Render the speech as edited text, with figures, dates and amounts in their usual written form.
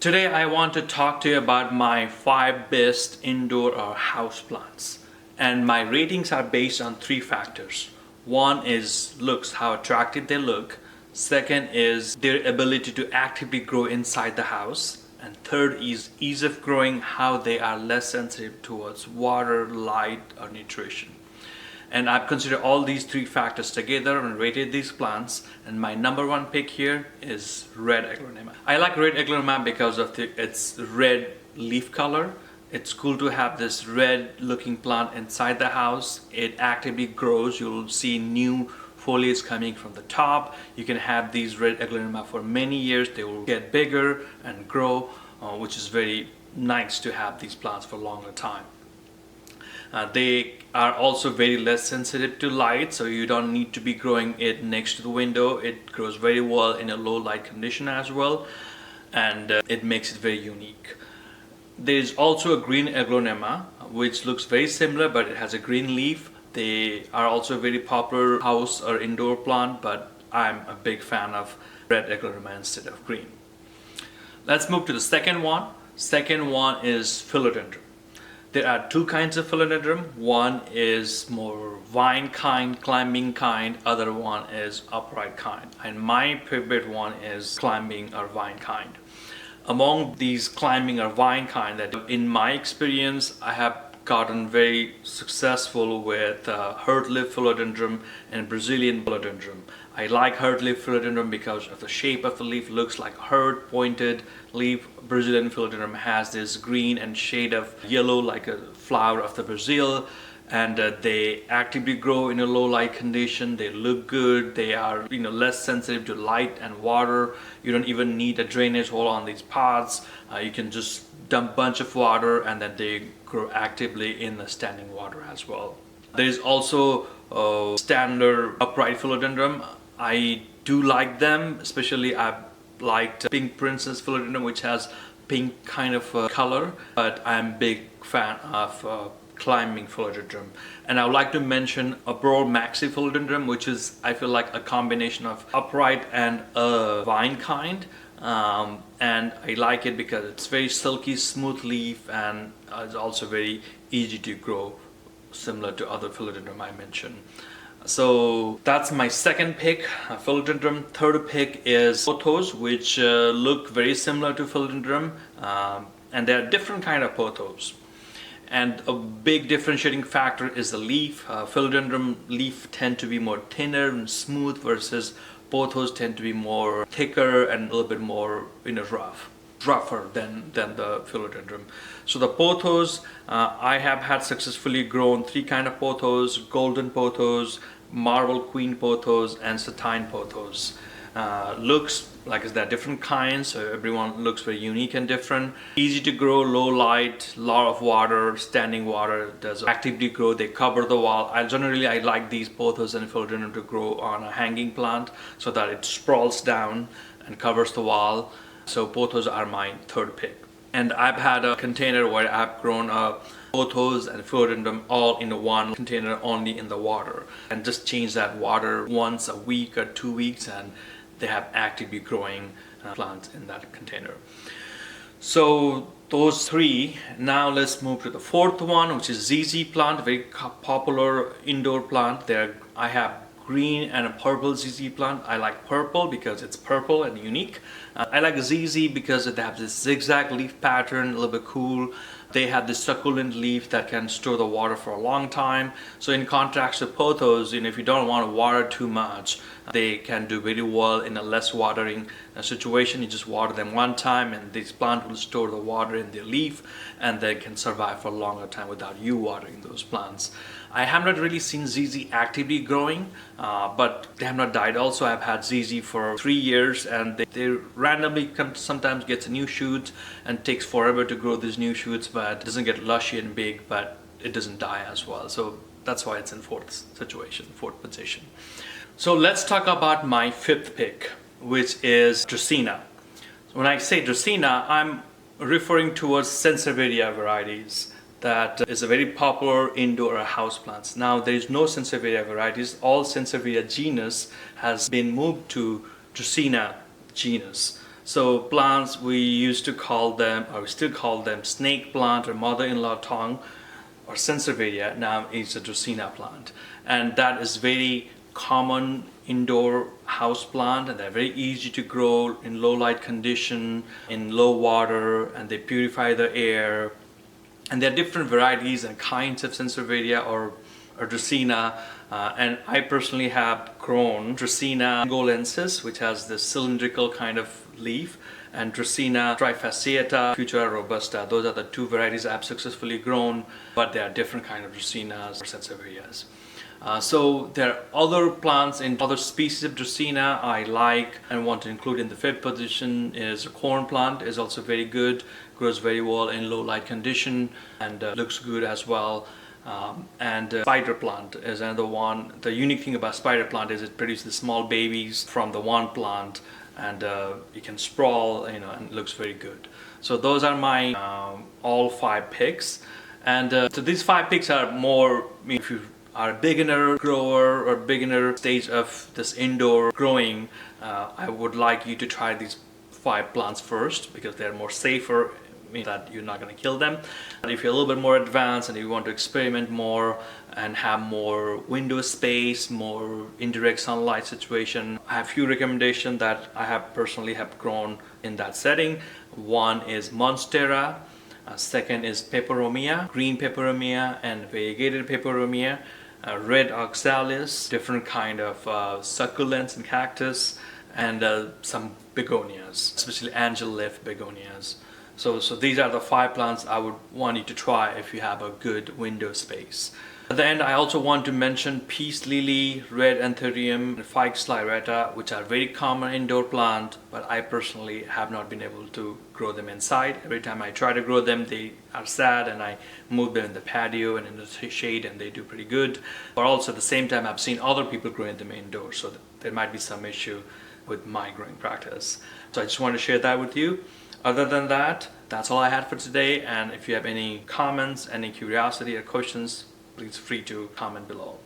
Today I want to talk to you about my 5 best indoor or house plants. And my ratings are based on 3 factors. One is looks, how attractive they look. Second is their ability to actively grow inside the house. And third is ease of growing, how they are less sensitive towards water, light, or nutrition. And I've considered all these 3 factors together and rated these plants, and my number 1 pick here is red aglaonema. I like red aglaonema because of its red leaf color. It's cool to have this red looking plant inside the house. It actively grows. You'll see new foliage coming from the top. You can have these red aglaonema for many years. They will get bigger and grow, which is very nice to have these plants for a longer time. They are also very less sensitive to light, so you don't need to be growing it next to the window. It grows very well in a low light condition as well, and it makes it very unique. There is also a green aglaonema, which looks very similar, but it has a green leaf. They are also a very popular house or indoor plant, but I'm a big fan of red aglaonema instead of green. Let's move to the second one. Second one is philodendron. There are 2 kinds of philodendron. One is more vine kind, climbing kind. Other one is upright kind. And my favorite one is climbing or vine kind. Among these climbing or vine kind, that in my experience, I have gotten very successful with hurt-leaf philodendron and Brazilian philodendron. I like hurt-leaf philodendron because of the shape of the leaf. Looks like a hurt pointed leaf. Brazilian philodendron has this green and shade of yellow like a flower of the Brazil, and they actively grow in a low light condition. They look good. They are less sensitive to light and water. You don't even need a drainage hole on these pots. You can just dump a bunch of water and then they grow actively in the standing water as well. There is also standard upright philodendron. I do like them, especially I liked Pink Princess philodendron, which has pink kind of color, but I'm a big fan of climbing philodendron. And I would like to mention Abrol Maxi philodendron, which is, I feel like, a combination of upright and a vine kind. And I like it because it's very silky, smooth leaf, and it's also very easy to grow, similar to other philodendron I mentioned. So that's my second pick, philodendron. Third pick is pothos, which look very similar to philodendron, and there are different kind of pothos. And a big differentiating factor is the leaf. Philodendron leaf tend to be more thinner and smooth, versus pothos tend to be more thicker and a little bit more rougher than the philodendron. So the pothos, I have had successfully grown 3 kind of pothos: golden pothos, marble queen pothos, and satine pothos. Looks like there are different kinds, so everyone looks very unique and different. Easy to grow, low light, lot of water, standing water. Does actively grow. They cover the wall. I like these pothos and philodendron to grow on a hanging plant so that it sprawls down and covers the wall. So pothos are my third pick. And I've had a container where I've grown pothos and philodendron all in one container, only in the water, and just change that water once a week or 2 weeks, and they have actively growing plants in that container. So those 3. Now let's move to the fourth one, which is ZZ plant, very popular indoor plant. I have green and a purple ZZ plant. I like purple because it's purple and unique. I like ZZ because they have this zigzag leaf pattern, a little bit cool. They have this succulent leaf that can store the water for a long time. So in contrast to pothos, if you don't want to water too much, they can do very well in a less watering situation. You just water them one time, and this plant will store the water in their leaf, and they can survive for a longer time without you watering those plants. I have not really seen ZZ actively growing, but they have not died. Also, I've had ZZ for 3 years, and they randomly sometimes get new shoots, and takes forever to grow these new shoots, but it doesn't get lushy and big, but it doesn't die as well. So that's why it's in fourth position. So let's talk about my 5th pick, which is Dracaena. So when I say Dracaena, I'm referring towards Sansevieria varieties. That is a very popular indoor house plants. Now there is no Sansevieria varieties. All Sansevieria genus has been moved to Dracaena genus. So plants, we used to call them, or we still call them, snake plant or mother-in-law tongue or Sansevieria. Now is a Dracaena plant, and that is very common indoor house plant, and they're very easy to grow in low light condition, in low water, and they purify the air. And there are different varieties and kinds of Sansevieria or Dracaena, and I personally have grown Dracaena angolensis, which has this cylindrical kind of leaf, and Dracaena trifasciata, Futura robusta. Those are the two varieties I've successfully grown, but there are different kinds of Dracaenas or Sansevierias. So there are other plants and other species of Dracaena I like and want to include in the fifth position. Is a corn plant, is also very good, grows very well in low light condition, and looks good as well. Spider plant is another one. The unique thing about spider plant is it produces small babies from the one plant, and you can sprawl, and it looks very good. So those are my all 5 picks, and so these 5 picks are more, if you are a beginner grower or beginner stage of this indoor growing, I would like you to try these 5 plants first, because they're more safer, that you're not going to kill them. But if you're a little bit more advanced and you want to experiment more and have more window space, more indirect sunlight situation, I have a few recommendations that I have personally have grown in that setting. One is Monstera, second is Peperomia, green Peperomia and variegated Peperomia, red oxalis, different kind of succulents and cactus, and some begonias, especially angel leaf begonias. So these are the 5 plants I would want you to try if you have a good window space. At the end, I also want to mention peace lily, red anthurium, and Ficus lyrata, which are very common indoor plant, but I personally have not been able to grow them inside. Every time I try to grow them, they are sad, and I move them in the patio and in the shade, and they do pretty good. But also at the same time, I've seen other people growing them indoors, so there might be some issue with my growing practice. So I just want to share that with you. Other than that, that's all I had for today, and if you have any comments, any curiosity or questions, please free to comment below.